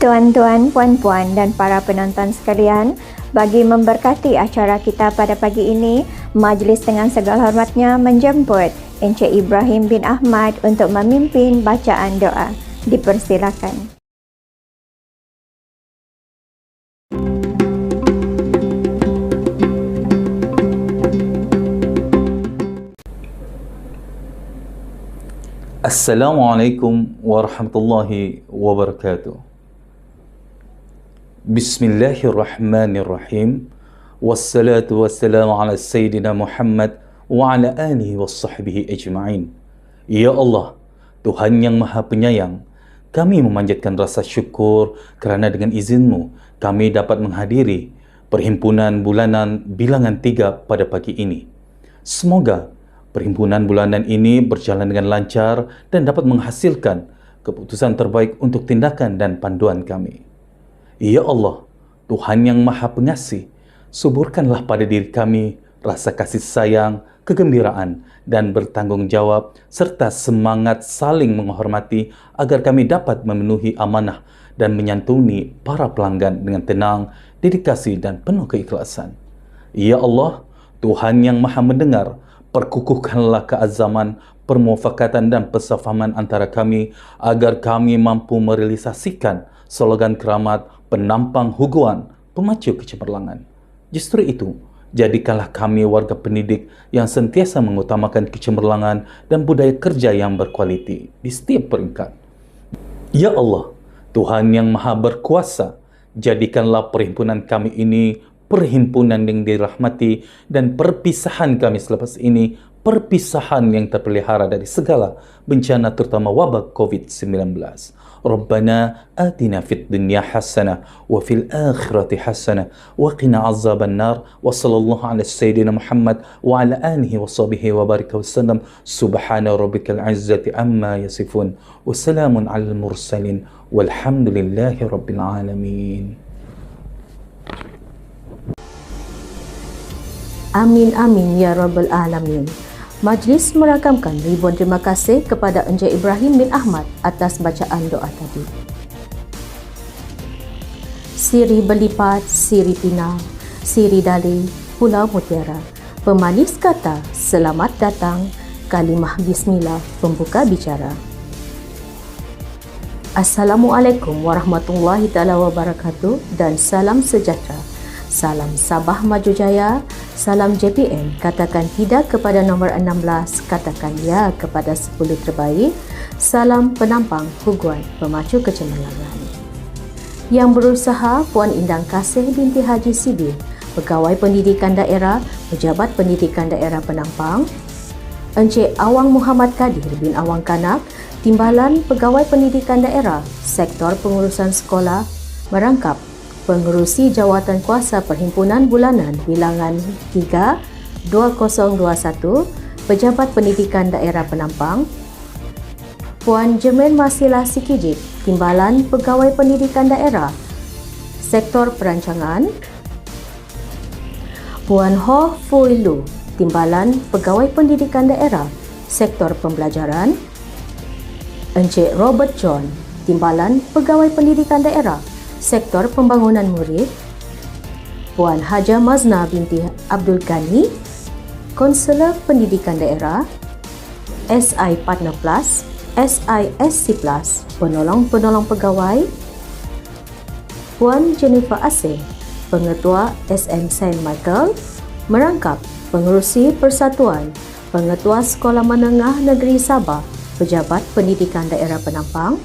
Tuan-tuan, puan-puan dan para penonton sekalian, bagi memberkati acara kita pada pagi ini, majlis dengan segala hormatnya menjemput Encik Ibrahim bin Ahmad untuk memimpin bacaan doa. Dipersilakan. Assalamualaikum warahmatullahi wabarakatuh. Bismillahirrahmanirrahim. Wassalatu wassalamu ala Sayyidina Muhammad wa ala alihi wa sahbihi ajma'in. Ya Allah, Tuhan yang Maha Penyayang, kami memanjatkan rasa syukur kerana dengan izin-Mu kami dapat menghadiri perhimpunan bulanan bilangan 3 pada pagi ini. Semoga perhimpunan bulanan ini berjalan dengan lancar dan dapat menghasilkan keputusan terbaik untuk tindakan dan panduan kami. Ya Allah, Tuhan yang Maha Pengasih, suburkanlah pada diri kami rasa kasih sayang, kegembiraan, dan bertanggungjawab, serta semangat saling menghormati agar kami dapat memenuhi amanah dan menyantuni para pelanggan dengan tenang, dedikasi, dan penuh keikhlasan. Ya Allah, Tuhan yang Maha Mendengar, perkukuhkanlah keazaman, permufakatan dan persefahaman antara kami agar kami mampu merealisasikan slogan keramat penampang huguan, pemacu kecemerlangan. Justru itu, jadikanlah kami warga pendidik yang sentiasa mengutamakan kecemerlangan dan budaya kerja yang berkualiti di setiap peringkat. Ya Allah, Tuhan yang Maha Berkuasa, jadikanlah perhimpunan kami ini perhimpunan yang dirahmati dan perpisahan kami selepas ini perpisahan yang terpelihara dari segala bencana terutama wabak COVID-19. Rabbana atina fid dunya hasanah wa fil akhirati hasanah wa qina azaban nar wa sallallahu ala sayyidina Muhammad wa ala alihi wa sahbihi wa baraka wasallam. Subhana rabbikal izzati amma yasifun wa salamun alal mursalin walhamdulillahi rabbil alamin. Amin amin ya rabbal alamin. Majlis merakamkan ribuan terima kasih kepada Encik Ibrahim bin Ahmad atas bacaan doa tadi. Siri berlipat, siri pinang, siri dalih, Pulau Mutiara. Pemanis kata selamat datang, kalimah bismillah pembuka bicara. Assalamualaikum warahmatullahi taala wabarakatuh dan salam sejahtera. Salam Sabah Maju Jaya, salam JPN, katakan tidak kepada nombor 16, katakan ya kepada 10 terbaik, salam penampang Huguan pemacu kecemerlangan. Yang berusaha Puan Indang Kasih binti Haji Sibil, Pegawai Pendidikan Daerah, Pejabat Pendidikan Daerah Penampang. Encik Awang Muhammad Kadir bin Awang Kanak, Timbalan Pegawai Pendidikan Daerah, Sektor Pengurusan Sekolah, merangkap Pengerusi Jawatan Kuasa Perhimpunan Bulanan Bilangan 3 2021, Pejabat Pendidikan Daerah Penampang. Puan Jemin Masilah Sikijip, Timbalan Pegawai Pendidikan Daerah, Sektor Perancangan. Puan Ho Fui Lu, Timbalan Pegawai Pendidikan Daerah, Sektor Pembelajaran. Encik Robert John, Timbalan Pegawai Pendidikan Daerah, Sektor Pembangunan Murid. Puan Haja Mazna binti Abdul Ghani, Konselor Pendidikan Daerah, SI Partner Plus, SISC Plus, Penolong-penolong pegawai. Puan Jennifer Asing, Pengetua SM Saint Michael, merangkap Pengerusi Persatuan Pengetua Sekolah Menengah Negeri Sabah, Pejabat Pendidikan Daerah Penampang.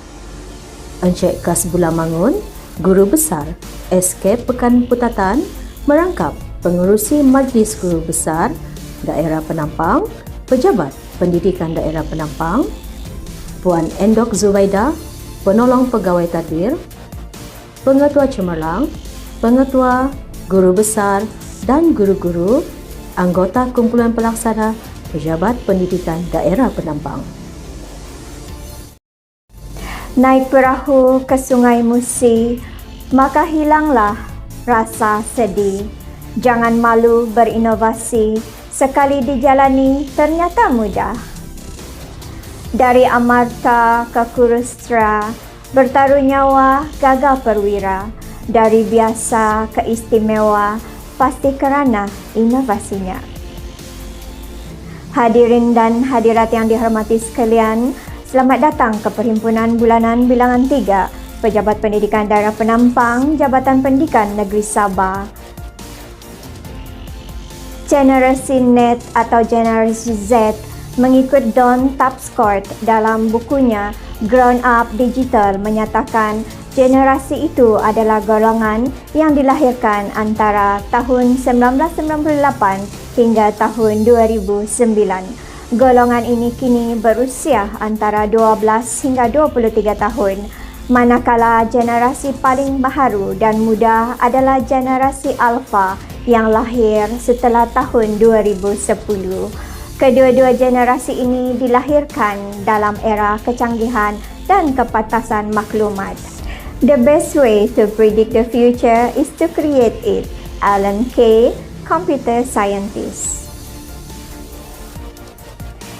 Encik Kas Bulamangun, Guru Besar SK Pekan Putatan, merangkap Pengerusi Majlis Guru Besar Daerah Penampang, Pejabat Pendidikan Daerah Penampang. Puan Endok Zubaida, Penolong Pegawai Tadbir, Pengetua Cemerlang, Pengetua, Guru Besar dan Guru-Guru, anggota Kumpulan Pelaksana Pejabat Pendidikan Daerah Penampang. Naik perahu ke Sungai Musi, maka hilanglah rasa sedih. Jangan malu berinovasi, sekali dijalani ternyata mudah. Dari amarta ke kurustra, bertaruh nyawa gagah perwira. Dari biasa ke istimewa, pasti kerana inovasinya. Hadirin dan hadirat yang dihormati sekalian, selamat datang ke Perhimpunan Bulanan Bilangan 3, Pejabat Pendidikan Daerah Penampang, Jabatan Pendidikan Negeri Sabah. Generasi NET atau Generasi Z mengikut Don Tapscourt dalam bukunya Grown Up Digital menyatakan generasi itu adalah golongan yang dilahirkan antara tahun 1998 hingga tahun 2009. Golongan ini kini berusia antara 12 hingga 23 tahun, manakala generasi paling baharu dan muda adalah generasi Alpha yang lahir setelah tahun 2010. Kedua-dua generasi ini dilahirkan dalam era kecanggihan dan kepatasan maklumat. The best way to predict the future is to create it. Alan Kay, computer scientist.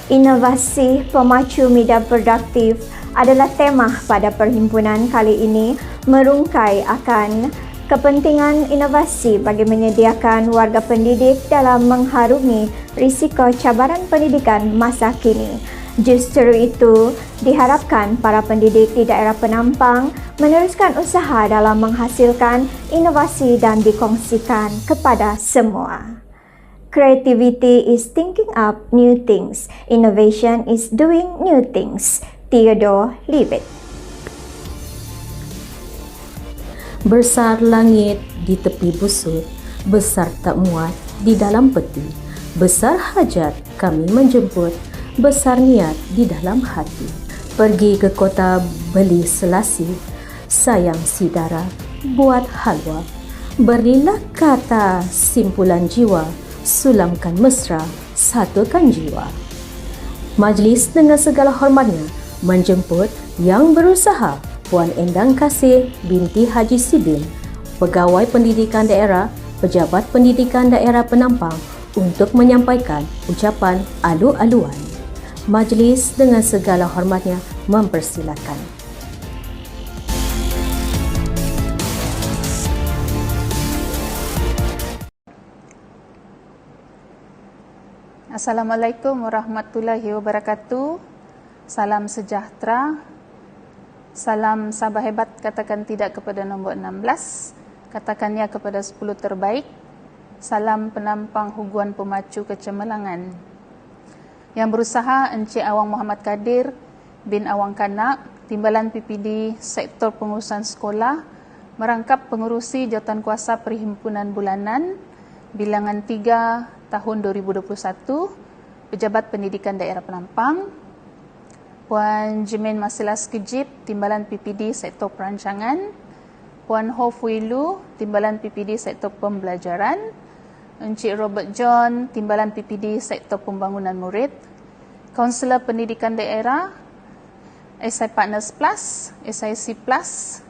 Inovasi pemacu media produktif adalah tema pada perhimpunan kali ini, merungkai akan kepentingan inovasi bagi menyediakan warga pendidik dalam mengharungi risiko cabaran pendidikan masa kini. Justru itu, diharapkan para pendidik di daerah Penampang meneruskan usaha dalam menghasilkan inovasi dan dikongsikan kepada semua. Creativity is thinking up new things. Innovation is doing new things. Theodore Levitt. Besar langit di tepi busur, besar tak muat di dalam peti. Besar hajat kami menjemput, besar niat di dalam hati. Pergi ke kota beli selasi, sayang sidara buat halwa. Berilah kata simpulan jiwa, sulamkan mesra, satukan jiwa. Majlis dengan segala hormatnya menjemput yang berusaha Puan Endang Kasih binti Haji Sidin, Pegawai Pendidikan Daerah, Pejabat Pendidikan Daerah Penampang untuk menyampaikan ucapan alu-aluan. Majlis dengan segala hormatnya mempersilakan. Assalamualaikum warahmatullahi wabarakatuh. Salam sejahtera. Salam sabah hebat, katakan tidak kepada nombor 16. Katakan ya kepada 10 terbaik. Salam penampang huguan pemacu kecemerlangan. Yang berusaha Encik Awang Muhammad Kadir bin Awang Kanak, Timbalan PPD Sektor Pengurusan Sekolah, merangkap pengurusi Jawatankuasa Perhimpunan Bulanan Bilangan 3 tahun 2021, Pejabat Pendidikan Daerah Penampang, Puan Jimin Masilas Kejip, Timbalan PPD Sektor Perancangan, Puan Ho Fuilu, Timbalan PPD Sektor Pembelajaran, Encik Robert John, Timbalan PPD Sektor Pembangunan Murid, Kaunselor Pendidikan Daerah, SI Partners Plus, SIC Plus,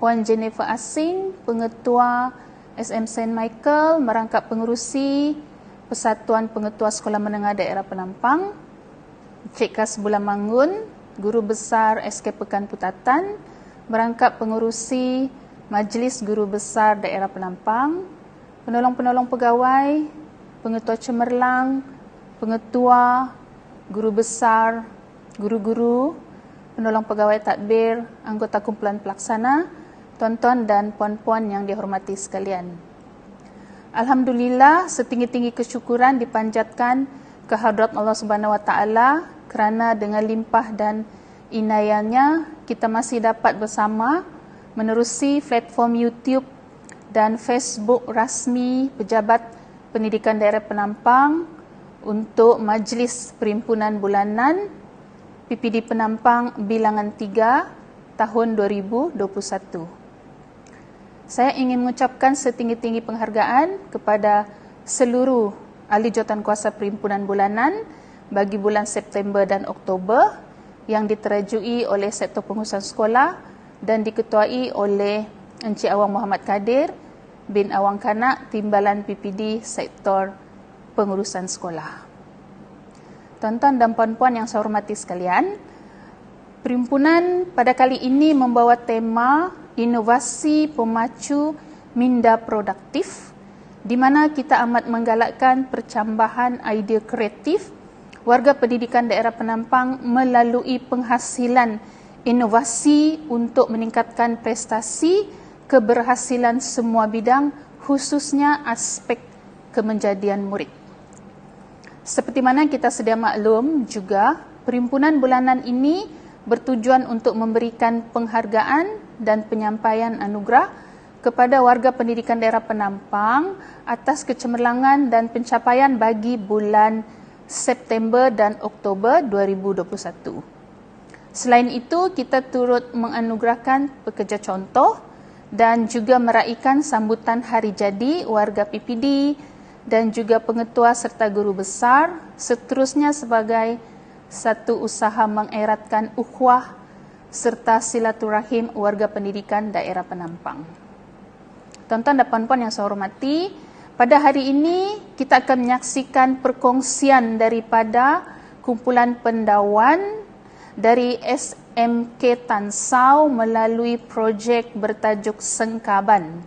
Puan Jennifer Asing, Pengetua SM St. Michael, merangkap pengurusi Persatuan Pengetua Sekolah Menengah Daerah Penampang, Encik Kas Bulan Mangun, Guru Besar SK Pekan Putatan, merangkap pengurusi Majlis Guru Besar Daerah Penampang, penolong-penolong pegawai, pengetua cemerlang, pengetua, guru besar, guru-guru, penolong pegawai tadbir, anggota kumpulan pelaksana, tuan-tuan dan puan-puan yang dihormati sekalian. Alhamdulillah, setinggi-tinggi kesyukuran dipanjatkan kehadrat Allah Subhanahu Wa Taala kerana dengan limpah dan inayahnya kita masih dapat bersama menerusi platform YouTube dan Facebook rasmi Pejabat Pendidikan Daerah Penampang untuk Majlis Perhimpunan Bulanan PPD Penampang Bilangan 3 tahun 2021. Saya ingin mengucapkan setinggi-tinggi penghargaan kepada seluruh ahli jawatankuasa Perhimpunan Bulanan bagi bulan September dan Oktober yang diterajui oleh Sektor Pengurusan Sekolah dan diketuai oleh Encik Awang Muhammad Kadir bin Awang Kanak, Timbalan PPD Sektor Pengurusan Sekolah. Tuan-tuan dan puan-puan yang saya hormati sekalian, Perhimpunan pada kali ini membawa tema inovasi pemacu minda produktif, di mana kita amat menggalakkan percambahan idea kreatif warga pendidikan daerah Penampang melalui penghasilan inovasi untuk meningkatkan prestasi keberhasilan semua bidang, khususnya aspek kemenjadian murid. Seperti mana kita sedia maklum juga, Perhimpunan Bulanan ini bertujuan untuk memberikan penghargaan dan penyampaian anugerah kepada warga pendidikan daerah Penampang atas kecemerlangan dan pencapaian bagi bulan September dan Oktober 2021. Selain itu, kita turut menganugerahkan pekerja contoh dan juga meraihkan sambutan hari jadi warga PPD dan juga pengetua serta guru besar, seterusnya sebagai satu usaha mengeratkan ukhuwah serta silaturahim warga pendidikan daerah Penampang. Tuan-tuan dan puan-puan yang saya hormati, pada hari ini kita akan menyaksikan perkongsian daripada kumpulan pendawan dari SMK Tansau melalui projek bertajuk Sengkaban.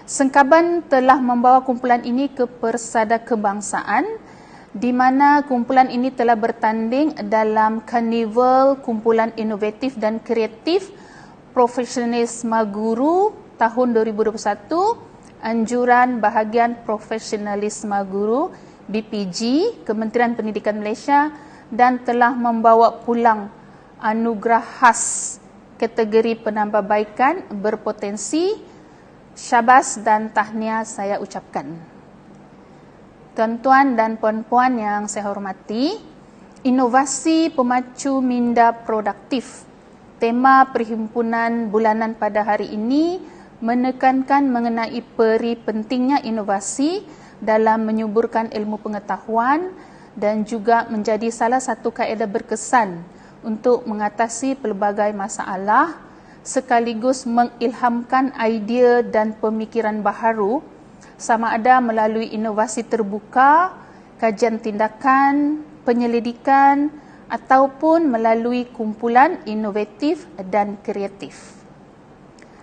Sengkaban telah membawa kumpulan ini ke Persada Kebangsaan, di mana kumpulan ini telah bertanding dalam Karnival Kumpulan Inovatif dan Kreatif Profesionalisme Guru tahun 2021, Anjuran Bahagian Profesionalisme Guru BPG Kementerian Pendidikan Malaysia, dan telah membawa pulang anugerah khas kategori penambahbaikan berpotensi, syabas dan tahniah saya ucapkan. Tuan-tuan dan puan-puan yang saya hormati, inovasi pemacu minda produktif. Tema perhimpunan bulanan pada hari ini menekankan mengenai peri pentingnya inovasi dalam menyuburkan ilmu pengetahuan dan juga menjadi salah satu kaedah berkesan untuk mengatasi pelbagai masalah sekaligus mengilhamkan idea dan pemikiran baharu sama ada melalui inovasi terbuka, kajian tindakan, penyelidikan ataupun melalui kumpulan inovatif dan kreatif.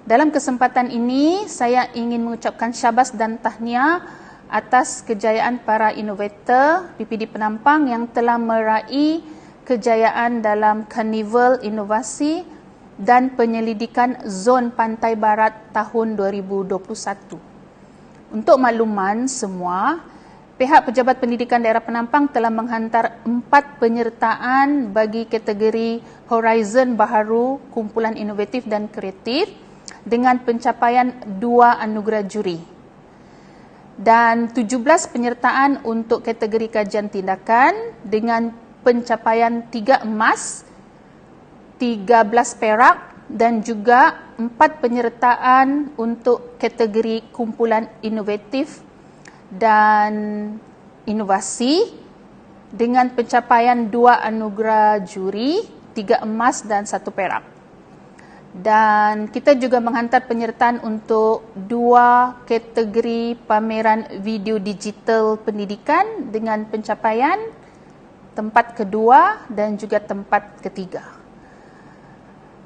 Dalam kesempatan ini, saya ingin mengucapkan syabas dan tahniah atas kejayaan para inovator PPD Penampang yang telah meraih kejayaan dalam Karnival Inovasi dan Penyelidikan Zon Pantai Barat tahun 2021. Untuk makluman semua, pihak Pejabat Pendidikan Daerah Penampang telah menghantar 4 penyertaan bagi kategori Horizon Baharu Kumpulan Inovatif dan Kreatif dengan pencapaian 2 anugerah juri. Dan 17 penyertaan untuk kategori kajian tindakan dengan pencapaian 3 emas, 13 perak dan juga 4 penyertaan untuk kategori kumpulan inovatif dan inovasi dengan pencapaian 2 anugerah juri, 3 emas dan 1 perak. Dan kita juga menghantar penyertaan untuk 2 kategori pameran video digital pendidikan dengan pencapaian tempat kedua dan juga tempat ketiga.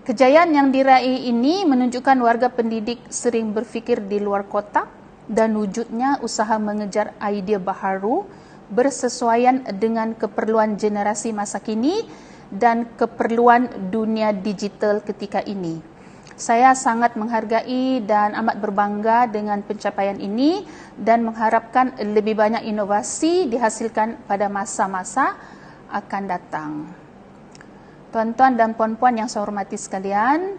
Kejayaan yang diraih ini menunjukkan warga pendidik sering berfikir di luar kotak dan wujudnya usaha mengejar idea baharu bersesuaian dengan keperluan generasi masa kini dan keperluan dunia digital ketika ini. Saya sangat menghargai dan amat berbangga dengan pencapaian ini dan mengharapkan lebih banyak inovasi dihasilkan pada masa-masa akan datang. Tuan-tuan dan puan-puan yang saya hormati sekalian,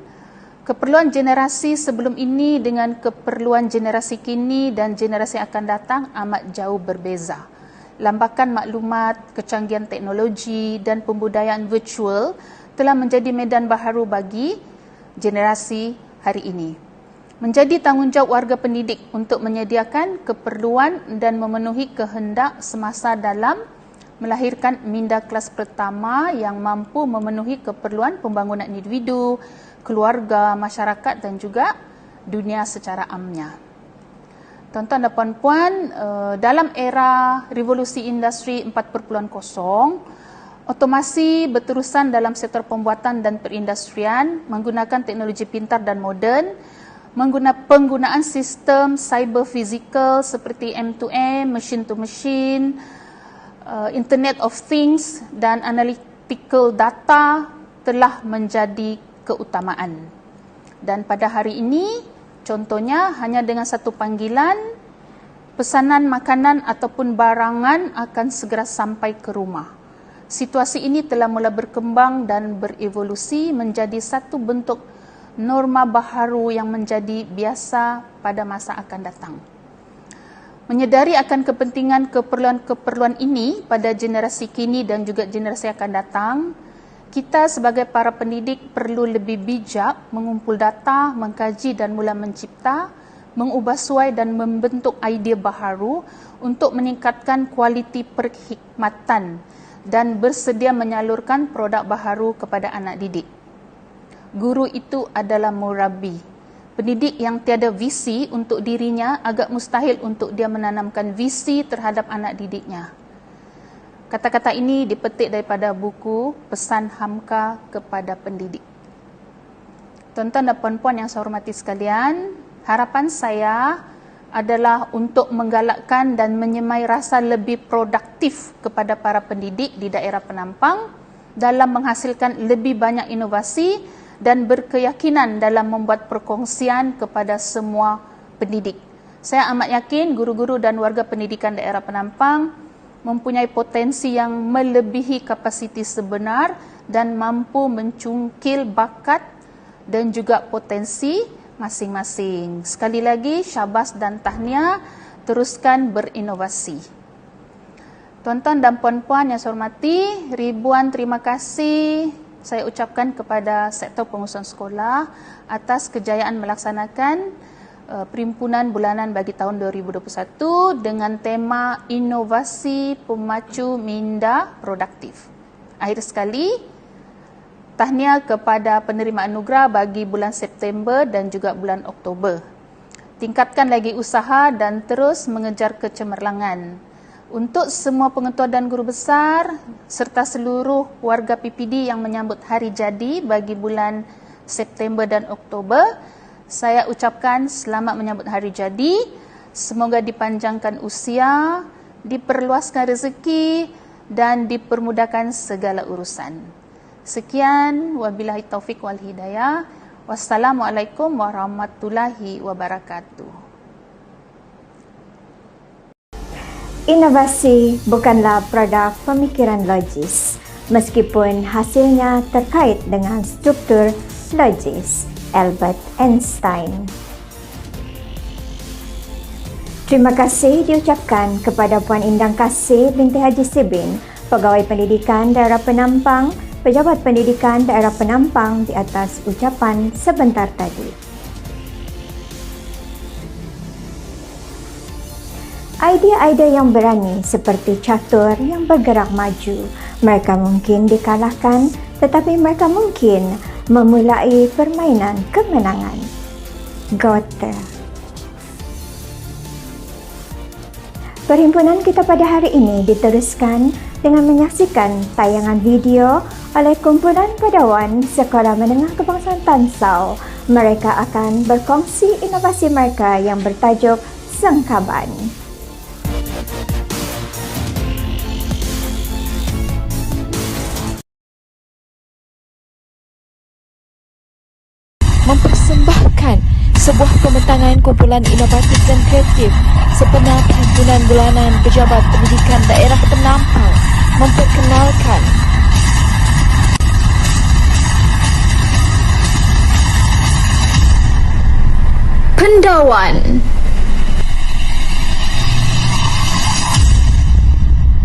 keperluan generasi sebelum ini dengan keperluan generasi kini dan generasi akan datang amat jauh berbeza. Lambakan maklumat, kecanggihan teknologi dan pembudayaan virtual telah menjadi medan baharu bagi generasi hari ini. Menjadi tanggungjawab warga pendidik untuk menyediakan keperluan dan memenuhi kehendak semasa dalam melahirkan minda kelas pertama yang mampu memenuhi keperluan pembangunan individu, keluarga, masyarakat dan juga dunia secara amnya. Tuan-tuan dan puan-puan, dalam era revolusi industri 4.0, otomasi berterusan dalam sektor pembuatan dan perindustrian menggunakan teknologi pintar dan moden, penggunaan sistem cyber physical seperti M2M, machine to machine, Internet of Things dan analytical data telah menjadi keutamaan. Dan pada hari ini, contohnya hanya dengan satu panggilan, pesanan makanan ataupun barangan akan segera sampai ke rumah. Situasi ini telah mula berkembang dan berevolusi menjadi satu bentuk norma baharu yang menjadi biasa pada masa akan datang. Menyedari akan kepentingan keperluan-keperluan ini pada generasi kini dan juga generasi akan datang, kita sebagai para pendidik perlu lebih bijak mengumpul data, mengkaji dan mula mencipta, mengubah suai dan membentuk idea baharu untuk meningkatkan kualiti perkhidmatan dan bersedia menyalurkan produk baharu kepada anak didik. Guru itu adalah murabbi. Pendidik yang tiada visi untuk dirinya agak mustahil untuk dia menanamkan visi terhadap anak didiknya. Kata-kata ini dipetik daripada buku Pesan Hamka kepada Pendidik. Tuan-tuan dan puan-puan yang saya hormati sekalian, harapan saya adalah untuk menggalakkan dan menyemai rasa lebih produktif kepada para pendidik di daerah Penampang dalam menghasilkan lebih banyak inovasi dan berkeyakinan dalam membuat perkongsian kepada semua pendidik. Saya amat yakin guru-guru dan warga pendidikan daerah Penampang mempunyai potensi yang melebihi kapasiti sebenar dan mampu mencungkil bakat dan juga potensi masing-masing. Sekali lagi, syabas dan tahniah, teruskan berinovasi. Tuan-tuan dan puan-puan yang saya hormati, ribuan terima kasih saya ucapkan kepada sektor pengurusan sekolah atas kejayaan melaksanakan Perimpunan Bulanan bagi tahun 2021 dengan tema Inovasi Pemacu Minda Produktif. Akhir sekali, tahniah kepada penerima anugerah bagi bulan September dan juga bulan Oktober. Tingkatkan lagi usaha dan terus mengejar kecemerlangan. Untuk semua pengetua dan guru besar serta seluruh warga PPD yang menyambut hari jadi bagi bulan September dan Oktober, saya ucapkan selamat menyambut hari jadi. Semoga dipanjangkan usia, diperluaskan rezeki dan dipermudahkan segala urusan. Sekian, wabillahi taufik wal hidayah. Wassalamualaikum warahmatullahi wabarakatuh. Inovasi bukanlah produk pemikiran logis, meskipun hasilnya terkait dengan struktur logis. Albert Einstein. Terima kasih diucapkan kepada Puan Indang Kasih binti Haji Sibin, Pegawai Pendidikan Daerah Penampang, Pejabat Pendidikan Daerah Penampang di atas ucapan sebentar tadi. Idea-idea yang berani seperti catur yang bergerak maju, mereka mungkin dikalahkan, tetapi mereka mungkin memulai permainan kemenangan. Goethe. Perhimpunan kita pada hari ini diteruskan dengan menyaksikan tayangan video oleh kumpulan pedawan Sekolah Menengah Kebangsaan Tansau. Mereka akan berkongsi inovasi mereka yang bertajuk Sengkaban. Mempersembahkan sebuah pembentangan kumpulan inovatif dan kreatif sepenuh Perhimpunan Bulanan Pejabat Pendidikan Daerah Penampang memperkenalkan Pendawan.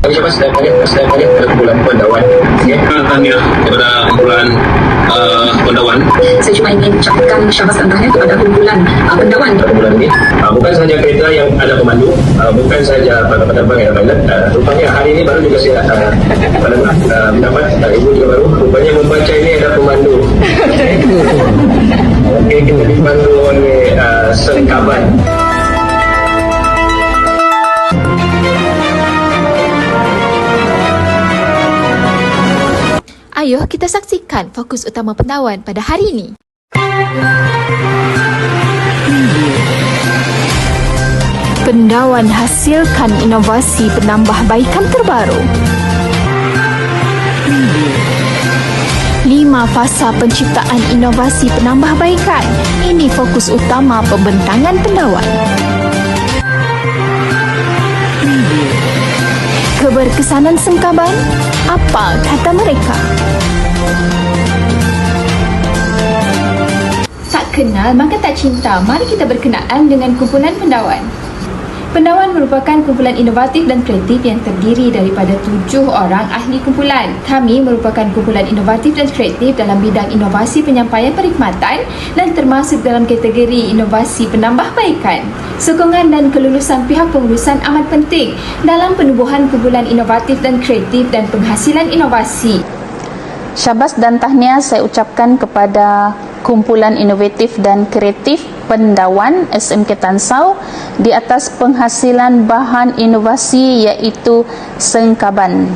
Siapa sedang balik kumpulan pendawan. Tahniah kepada kumpulan pendawan. Saya cuma ingin ucapkan syabas dan tahniah kepada kumpulan pendawan. Kumpulan ini bukan sahaja kereta yang ada pemandu, bukan sahaja penerbang yang pilot. Rupanya hari ini baru juga saya mendapat ibu juga baru. Rupanya membaca ini ada pemandu. Okey, kita dipandu oleh Sengkaban. Ayo kita saksikan fokus utama pendawan pada hari ini. Pendawan hasilkan inovasi penambahbaikan terbaru. 5 fasa penciptaan inovasi penambahbaikan. Ini fokus utama pembentangan pendawan. Keberkesanan Sengkaban, apa kata mereka? Tak kenal maka tak cinta. Mari kita berkenaan dengan kumpulan pendawan. Pendawan merupakan kumpulan inovatif dan kreatif yang terdiri daripada 7 orang ahli kumpulan. Kami merupakan kumpulan inovatif dan kreatif dalam bidang inovasi penyampaian perkhidmatan dan termasuk dalam kategori inovasi penambahbaikan. Sokongan dan kelulusan pihak pengurusan amat penting dalam penubuhan kumpulan inovatif dan kreatif dan penghasilan inovasi. Syabas dan tahniah saya ucapkan kepada kumpulan inovatif dan kreatif pendawan SMK Tansau di atas penghasilan bahan inovasi iaitu Sengkaban.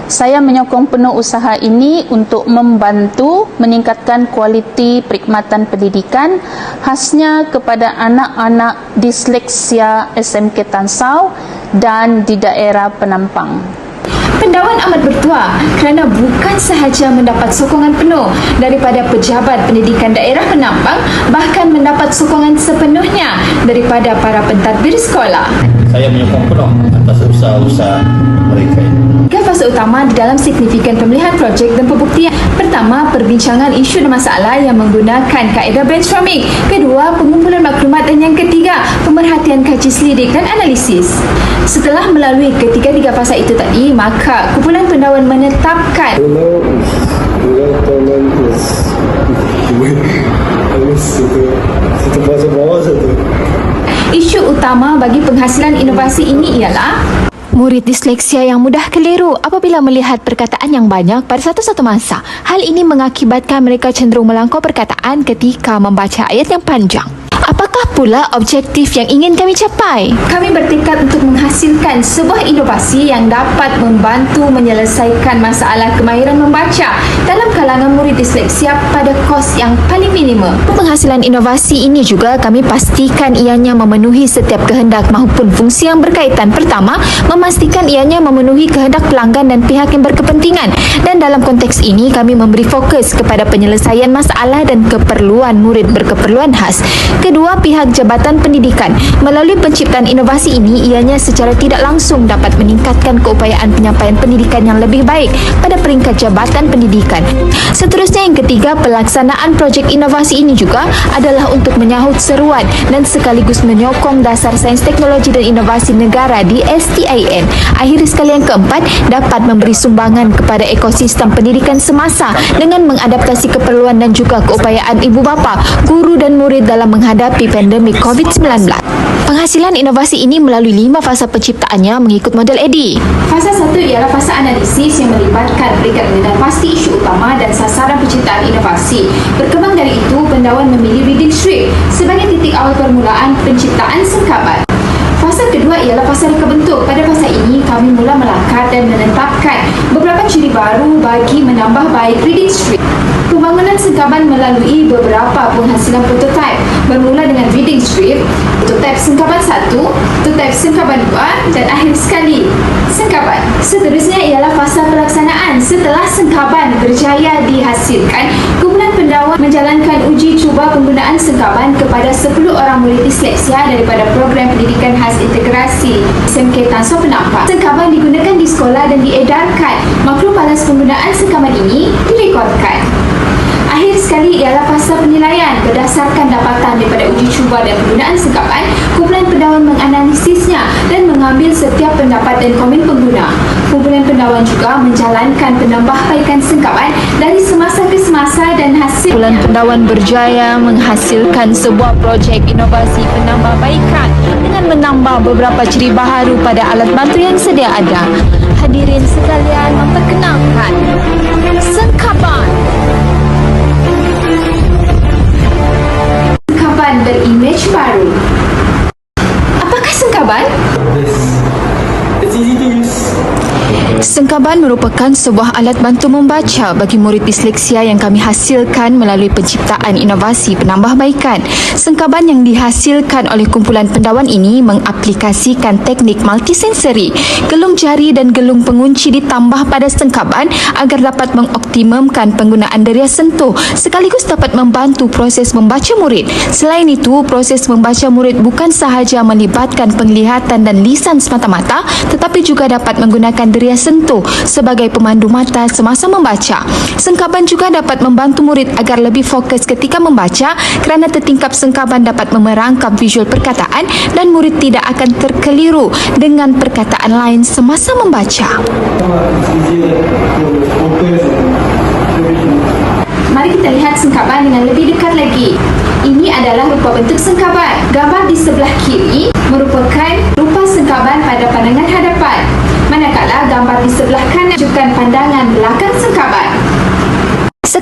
Saya menyokong penuh usaha ini untuk membantu meningkatkan kualiti perkhidmatan pendidikan khasnya kepada anak-anak disleksia SMK Tansau dan di daerah Penampang. Pendawan amat bertuah kerana bukan sahaja mendapat sokongan penuh daripada pejabat pendidikan daerah penambang, bahkan mendapat sokongan sepenuhnya daripada para pentadbir sekolah. Saya menyokong penuh atas usaha-usaha mereka ini. Tiga fasa utama di dalam signifikan pemilihan projek dan pembuktian. Pertama, perbincangan isu dan masalah yang menggunakan kaedah brainstorming. Kedua, pengumpulan maklumat. Dan yang ketiga, pemerhatian kaji selidik dan analisis. Setelah melalui ketiga-tiga fasa itu tadi, maka kumpulan pendawan menetapkan isu utama bagi penghasilan inovasi ini ialah murid disleksia yang mudah keliru apabila melihat perkataan yang banyak pada satu masa. Hal ini mengakibatkan mereka cenderung melangkau perkataan ketika membaca ayat yang panjang. Apakah pula objektif yang ingin kami capai? Kami bertekad untuk menghasilkan sebuah inovasi yang dapat membantu menyelesaikan masalah kemahiran membaca dalam kalangan murid disleksia pada kos yang paling minimum. Penghasilan inovasi ini juga kami pastikan ianya memenuhi setiap kehendak maupun fungsi yang berkaitan. Pertama, memastikan ianya memenuhi kehendak pelanggan dan pihak yang berkepentingan. Dan dalam konteks ini, kami memberi fokus kepada penyelesaian masalah dan keperluan murid berkeperluan khas. Kedua, pihak Jabatan Pendidikan. Melalui penciptaan inovasi ini, ianya secara tidak langsung dapat meningkatkan keupayaan penyampaian pendidikan yang lebih baik pada peringkat Jabatan Pendidikan. Seterusnya, yang ketiga, pelaksanaan projek inovasi ini juga adalah untuk menyahut seruan dan sekaligus menyokong dasar sains teknologi dan inovasi negara di STIN. Akhir sekali, yang keempat, dapat memberi sumbangan kepada ekosistem pendidikan semasa dengan mengadaptasi keperluan dan juga keupayaan ibu bapa, guru dan murid dalam menghadapi pandemik COVID-19. Penghasilan inovasi ini melalui 5 fasa penciptaannya mengikut model EDI. Fasa 1 ialah fasa analisis yang melibatkan peringkat mengenal pasti isu utama dan sasaran penciptaan inovasi. Berkembang dari itu, pendawan memilih reading strip sebagai titik awal permulaan penciptaan sengkaban. Fasa kedua ialah fasa reka bentuk. Pada fasa ini, kami mula melangkah dan menetapkan beberapa ciri baru bagi menambah baik reading strip. Pembangunan sengkaban melalui beberapa penghasilan prototype bermula dengan reading strip, prototype sengkaban 1, prototype sengkaban 2 dan akhir sekali sengkaban. Seterusnya ialah fasa pelaksanaan. Setelah sengkaban berjaya dihasilkan, kumpulan pendawan menjalankan uji cuba penggunaan sengkaban kepada 10 orang murid disleksia daripada program pendidikan khas integrasi SMK Tan Sua Penampak. Sengkaban digunakan di sekolah dan diedarkan. Maklum balas penggunaan sengkaban ini direkodkan. Akhir sekali ialah fasa penilaian. Berdasarkan dapatan daripada uji cuba dan penggunaan sengkaban, kumpulan pendawan menganalisisnya dan mengambil setiap pendapat dan komen pengguna. Kumpulan pendawan juga menjalankan penambahbaikan sengkaban dari semasa ke semasa dan hasil. Kumpulan pendawan berjaya menghasilkan sebuah projek inovasi penambahbaikan dengan menambah beberapa ciri baharu pada alat bantu yang sedia ada. Hadirin sekalian, memperkenalkan sengkaban. Sengkaban berimej baru. Apakah sengkaban? It's easy to use. Sengkaban merupakan sebuah alat bantu membaca bagi murid disleksia yang kami hasilkan melalui penciptaan inovasi penambahbaikan. Sengkaban yang dihasilkan oleh kumpulan pendawan ini mengaplikasikan teknik multisensori. Gelung jari dan gelung pengunci ditambah pada sengkaban agar dapat mengoptimumkan penggunaan deria sentuh sekaligus dapat membantu proses membaca murid. Selain itu, proses membaca murid bukan sahaja melibatkan penglihatan dan lisan semata-mata, tetapi juga dapat menggunakan deria sentuh sebagai pemandu mata semasa membaca. Sengkaban juga dapat membantu murid agar lebih fokus ketika membaca kerana tertingkap sengkaban dapat memerangkap visual perkataan dan murid tidak akan terkeliru dengan perkataan lain semasa membaca. Mari kita lihat sengkaban dengan lebih dekat lagi. Ini adalah rupa bentuk sengkaban. Gambar di sebelah kiri merupakan rupa sengkaban pada pandangan hadapan, manakala gambar di sebelah kanan menunjukkan pandangan belakang sengkaban.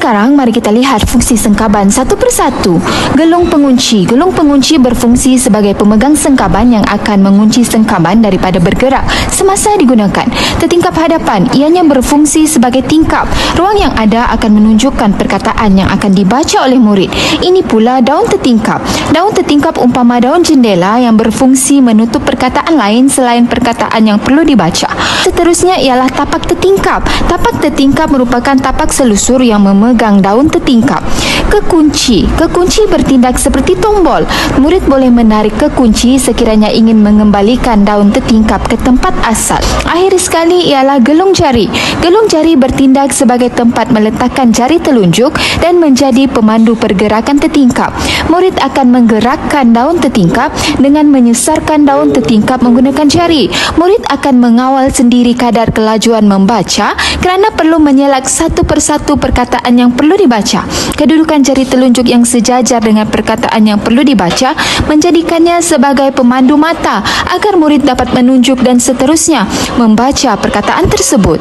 Sekarang mari kita lihat fungsi sengkaban satu persatu. Gelung pengunci. Gelung pengunci berfungsi sebagai pemegang sengkaban yang akan mengunci sengkaban daripada bergerak semasa digunakan. Tetingkap hadapan, ianya berfungsi sebagai tingkap. Ruang yang ada akan menunjukkan perkataan yang akan dibaca oleh murid. Ini pula daun tetingkap. Daun tetingkap umpama daun jendela yang berfungsi menutup perkataan lain selain perkataan yang perlu dibaca. Seterusnya ialah tapak tetingkap. Tapak tetingkap merupakan tapak selusur yang memegang daun tetingkap. Kekunci. Kekunci bertindak seperti tombol. Murid boleh menarik kekunci sekiranya ingin mengembalikan daun tetingkap ke tempat asal. Akhir sekali ialah gelung jari. Gelung jari bertindak sebagai tempat meletakkan jari telunjuk dan menjadi pemandu pergerakan tetingkap. Murid akan menggerakkan daun tetingkap dengan menyesarkan daun tetingkap menggunakan jari. Murid akan mengawal sendiri kadar kelajuan membaca kerana perlu menyelak satu persatu perkataan yang perlu dibaca. Kedudukan jari telunjuk yang sejajar dengan perkataan yang perlu dibaca menjadikannya sebagai pemandu mata agar murid dapat menunjuk dan seterusnya membaca perkataan tersebut.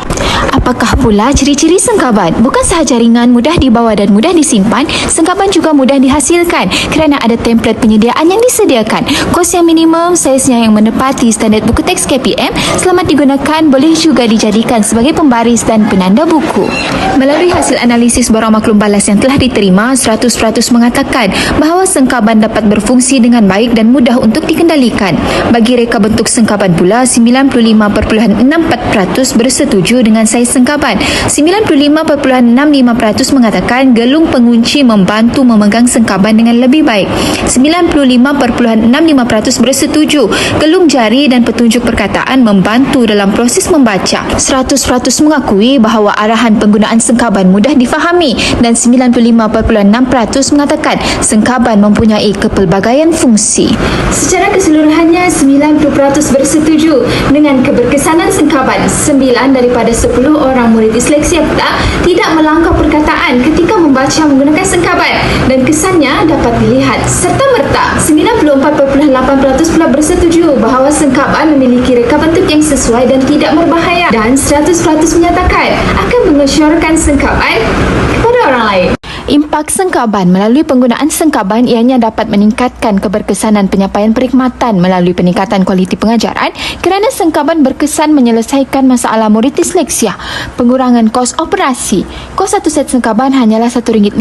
Apakah pula ciri-ciri sengkaban? Bukan sahaja ringan, mudah dibawa dan mudah disimpan, sengkaban juga mudah dihasilkan kerana ada template penyediaan yang disediakan. Kos yang minimum, saiznya yang menepati standard buku teks KPM, selamat digunakan, boleh juga dijadikan sebagai pembaris dan penanda buku. Melalui hasil analisis borang maklum balas yang telah diterima, 100% mengatakan bahawa sengkaban dapat berfungsi dengan baik dan mudah untuk dikendalikan. Bagi reka bentuk sengkaban pula, 95.64% bersetuju dengan saiz sengkaban. 95.65% mengatakan gelung pengunci membantu memegang sengkaban dengan lebih baik. 95.65% bersetuju gelung jari dan petunjuk perkataan membantu dalam proses membaca. 100% mengakui bahawa arahan penggunaan sengkaban mudah difahami dan 95.6% mengatakan sengkaban mempunyai kepelbagaian fungsi. Secara keseluruhannya, 90% bersetuju dengan keberkesanan sengkaban. 9 daripada 10 orang murid disleksia pula tidak melangkah perkataan ketika membaca menggunakan sengkaban dan kesannya dapat dilihat serta-merta. 94.8% pula bersetuju bahawa sengkaban memiliki reka bentuk yang sesuai dan tidak berbahaya dan 100% menyatakan akan mengesyorkan sengkaban kepada orang lain. Impak sengkaban. Melalui penggunaan sengkaban, ianya dapat meningkatkan keberkesanan penyampaian perkhidmatan melalui peningkatan kualiti pengajaran kerana sengkaban berkesan menyelesaikan masalah murid disleksia. Pengurangan kos operasi. Kos satu set sengkaban hanyalah RM1.50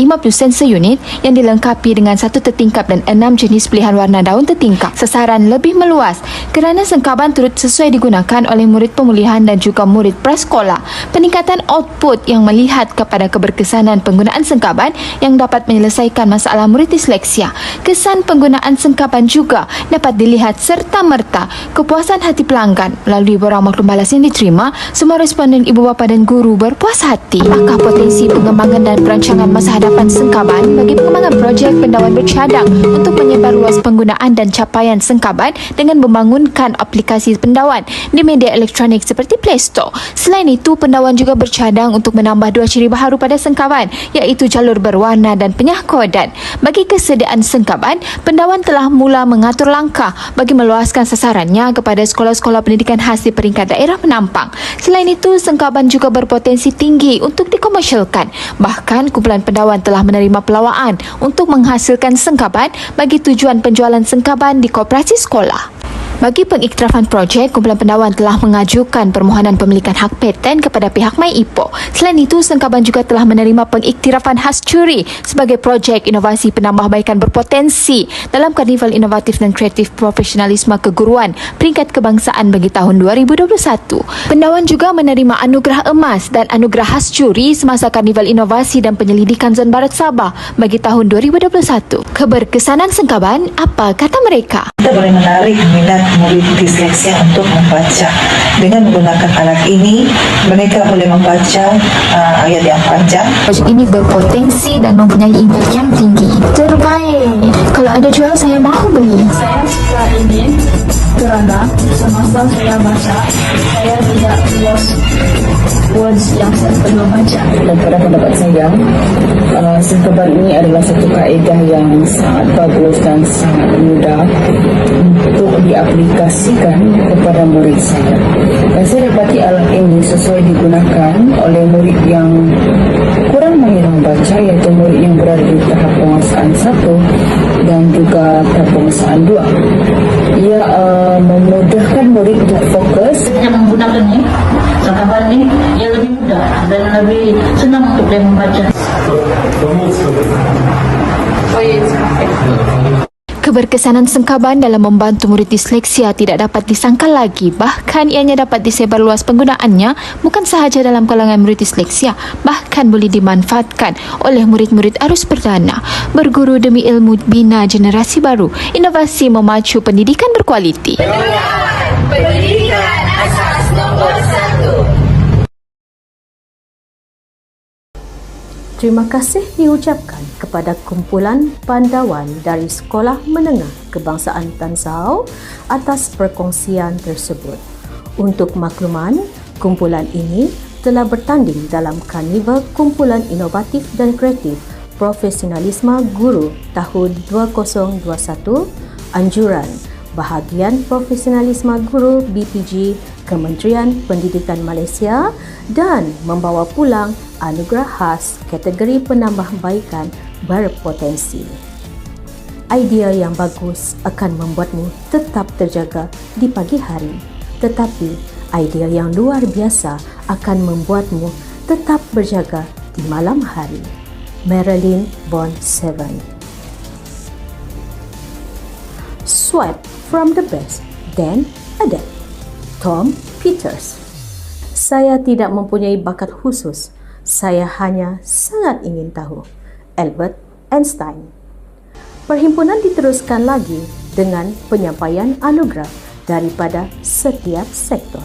seunit yang dilengkapi dengan satu tetingkap dan 6 jenis pilihan warna daun tetingkap. Sasaran lebih meluas kerana sengkaban turut sesuai digunakan oleh murid pemulihan dan juga murid prasekolah. Peningkatan output yang melihat kepada keberkesanan penggunaan sengkaban yang dapat menyelesaikan masalah murid disleksia. Kesan penggunaan sengkaban juga dapat dilihat serta-merta kepuasan hati pelanggan. Melalui borang maklum balas yang diterima, semua responden ibu bapa dan guru berpuas hati. Apakah potensi pengembangan dan perancangan masa hadapan sengkaban bagi pengembangan projek pendawan bercadang untuk menyebar luas penggunaan dan capaian sengkaban dengan membangunkan aplikasi pendawan di media elektronik seperti Play Store. Selain itu, pendawan juga bercadang untuk menambah 2 ciri baharu pada sengkaban, iaitu jalur berwarna dan penyahkodan. Bagi kesediaan sengkaban, pendawan telah mula mengatur langkah bagi meluaskan sasarannya kepada sekolah-sekolah pendidikan khas di peringkat daerah penampang. Selain itu, sengkaban juga berpotensi tinggi untuk dikomersialkan. Bahkan, kumpulan pendawan telah menerima pelawaan untuk menghasilkan sengkaban bagi tujuan penjualan sengkaban di koperasi sekolah. Bagi pengiktirafan projek, kumpulan pendawan telah mengajukan permohonan pemilikan hak paten kepada pihak MyIPO. Selain itu, sengkaban juga telah menerima pengiktirafan khas curi sebagai projek inovasi penambahbaikan berpotensi dalam Karnival Inovatif dan Kreatif Profesionalisme Keguruan peringkat kebangsaan bagi tahun 2021. Pendawan juga menerima anugerah emas dan anugerah khas curi semasa Karnival Inovasi dan Penyelidikan Zon Barat Sabah bagi tahun 2021. Keberkesanan sengkaban, apa kata mereka? Kita boleh menarik minat murid disleksia untuk membaca. Dengan menggunakan alat ini, mereka boleh membaca ayat yang panjang. Projek ini berpotensi dan mempunyai impact yang tinggi. Terbaik. Kalau ada jual, saya mahu beli. Saya suka ini kerana semasa saya baca, saya tidak lost words yang saya perlu baca. Dan pada pendapat saya, sengkaban ini adalah satu kaedah yang sangat bagus dan sangat mudah untuk diaplikasikan kepada murid saya. Dan saya dapati alat ini sesuai digunakan oleh murid yang kurang mahir membaca, iaitu murid yang berada di tahap penguasaan 1 dan juga tahap penguasaan 2. Ia memudahkan murid untuk fokus. Yang menggunakan ni, sangkapan ni, ia lebih mudah dan lebih senang untuk dia membaca. Keberkesanan sengkaban dalam membantu murid disleksia tidak dapat disangkal lagi. Bahkan ianya dapat disebar luas penggunaannya bukan sahaja dalam kalangan murid disleksia, bahkan boleh dimanfaatkan oleh murid-murid arus perdana. Berguru demi ilmu bina generasi baru, inovasi memacu pendidikan berkualiti. Pendidikan asas nombor 1. Terima kasih diucapkan kepada kumpulan pandawan dari Sekolah Menengah Kebangsaan Tan Sao atas perkongsian tersebut. Untuk makluman, kumpulan ini telah bertanding dalam Karnival Kumpulan Inovatif dan Kreatif Profesionalisme Guru tahun 2021, Anjuran Bahagian Profesionalisme Guru BPG Kementerian Pendidikan Malaysia dan membawa pulang anugerah khas kategori penambahbaikan berpotensi. Idea yang bagus akan membuatmu tetap terjaga di pagi hari, tetapi idea yang luar biasa akan membuatmu tetap berjaga di malam hari. Marilyn Bond 7. Swipe from the best, then adapt. Tom Peters. Saya tidak mempunyai bakat khusus. Saya hanya sangat ingin tahu. Albert Einstein. Perhimpunan diteruskan lagi dengan penyampaian anugerah daripada setiap sektor.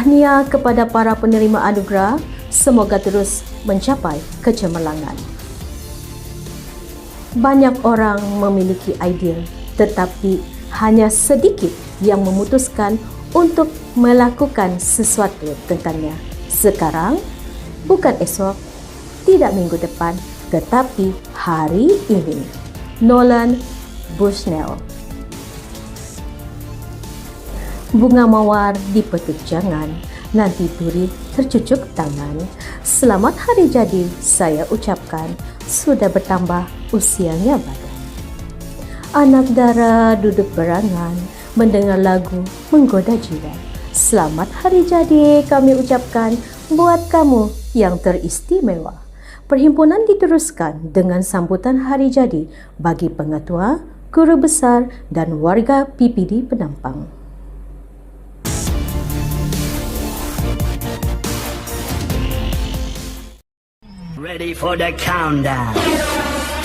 Tahniah kepada para penerima anugerah, semoga terus mencapai kecemerlangan. Banyak orang memiliki idea, tetapi hanya sedikit yang memutuskan untuk melakukan sesuatu tentangnya. Sekarang, bukan esok, tidak minggu depan, tetapi hari ini. Nolan Bushnell. Bunga mawar dipetik jangan, nanti duri tercucuk tangan. Selamat hari jadi saya ucapkan, sudah bertambah usianya badan. Anak dara duduk berangan, mendengar lagu menggoda jiwa. Selamat hari jadi kami ucapkan buat kamu yang teristimewa. Perhimpunan diteruskan dengan sambutan hari jadi bagi pengetua, guru besar dan warga PPD Penampang. Ready for the countdown.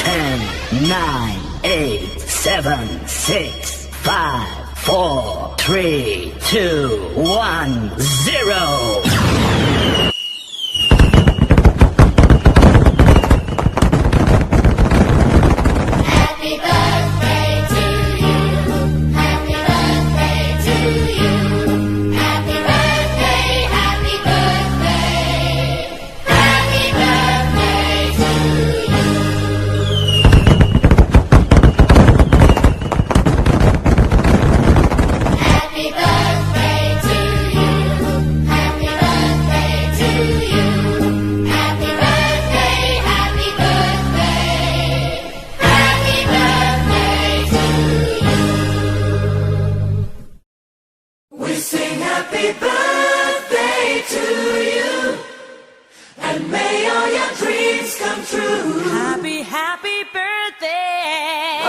10, 9, 8, 7, 6, 5, 4, 3, 2, 1, 0. Happy birthday to you. Happy birthday to you. Happy birthday, happy birthday. Happy birthday to you. Happy birthday to you. Happy birthday to you. Happy birthday, happy birthday. Happy birthday to you. We sing happy birthday to you, and may all your dreams come true. Happy, happy birthday.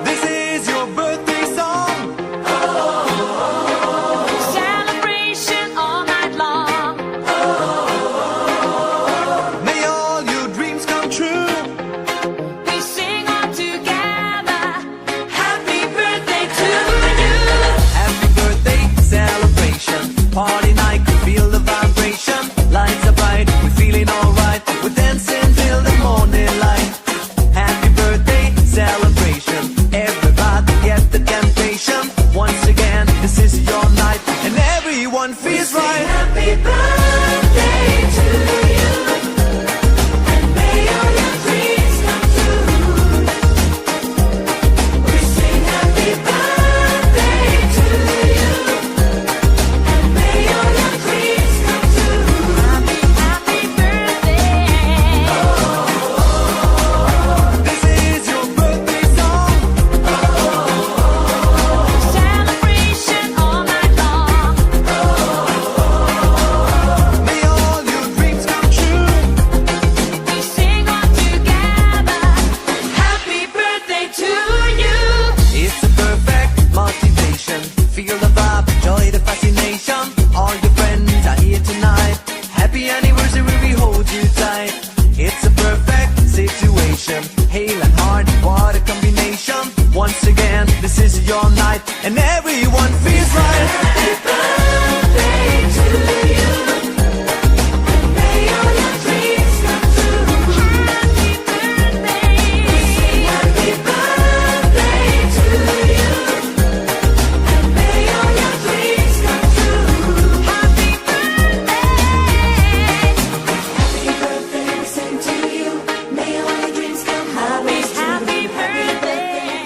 This is your birthday song. Celebration all night long. May all your dreams come true. We sing all together. Happy birthday to you. Happy birthday celebration. Party night, we feel the vibration. Lights are bright, we're feeling alright. We're dancing till the morning light. Happy birthday celebration. Everybody get the temptation. Once again, this is your night, and everyone feels right. Happy birthday to you. And may all your dreams come true. We sing happy birthday to you. And may all your dreams come true. Happy, happy birthday. This is your birthday song. Celebration all night long. May all your dreams come true. We sing all together. Happy birthday to you. It's a perfect motivation. Feel the vibe, enjoy the fascination. All your friends are here tonight. Happy anniversary, we hold you tight. It's a perfect situation. Hale and hard, what a combination. Once again, this is your night, and everyone feels right. Happy birthday to you. May all your dreams come true. Happy birthday. Happy birthday to you. And may all your dreams come true. Happy birthday. Happy birthday, we sing to you. May all your dreams come always true. Happy birthday.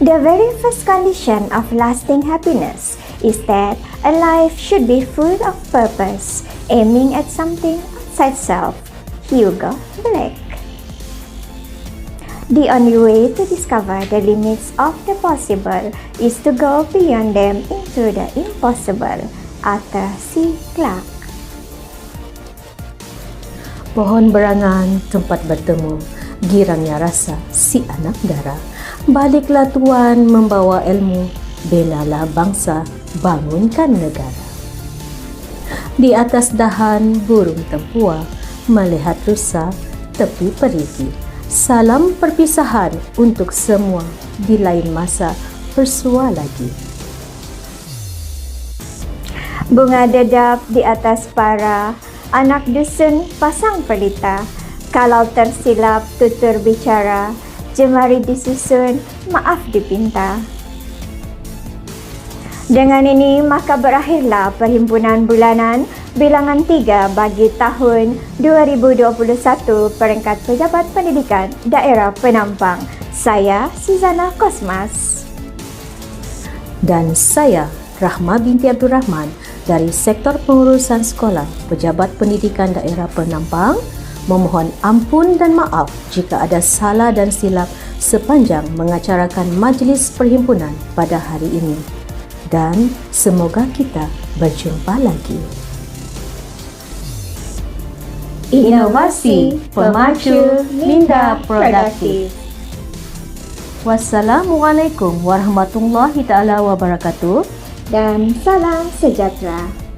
The very first condition of lasting happiness is that a life should be full of purpose, aiming at something outside self. Hugo Black. The only way to discover the limits of the possible is to go beyond them into the impossible. Arthur C. Clarke. Pohon berangan tempat bertemu, girangnya rasa si anak dara. Baliklah tuan membawa ilmu, benalah bangsa, bangunkan negara. Di atas dahan burung tempua, melihat rusa tepi perigi. Salam perpisahan untuk semua, di lain masa bersua lagi. Bunga dedap di atas para, anak dusun pasang pelita. Kalau tersilap tutur bicara, jemari disusun, maaf dipinta. Dengan ini maka berakhirlah Perhimpunan Bulanan bilangan 3 bagi tahun 2021 peringkat Pejabat Pendidikan Daerah Penampang. Saya Suzana Kosmas. Dan saya Rahma binti Abdul Rahman dari Sektor Pengurusan Sekolah Pejabat Pendidikan Daerah Penampang memohon ampun dan maaf jika ada salah dan silap sepanjang mengacarakan majlis perhimpunan pada hari ini. Dan semoga kita berjumpa lagi. Inovasi pemacu minda produktif. Wassalamualaikum warahmatullahi taala wabarakatuh dan salam sejahtera.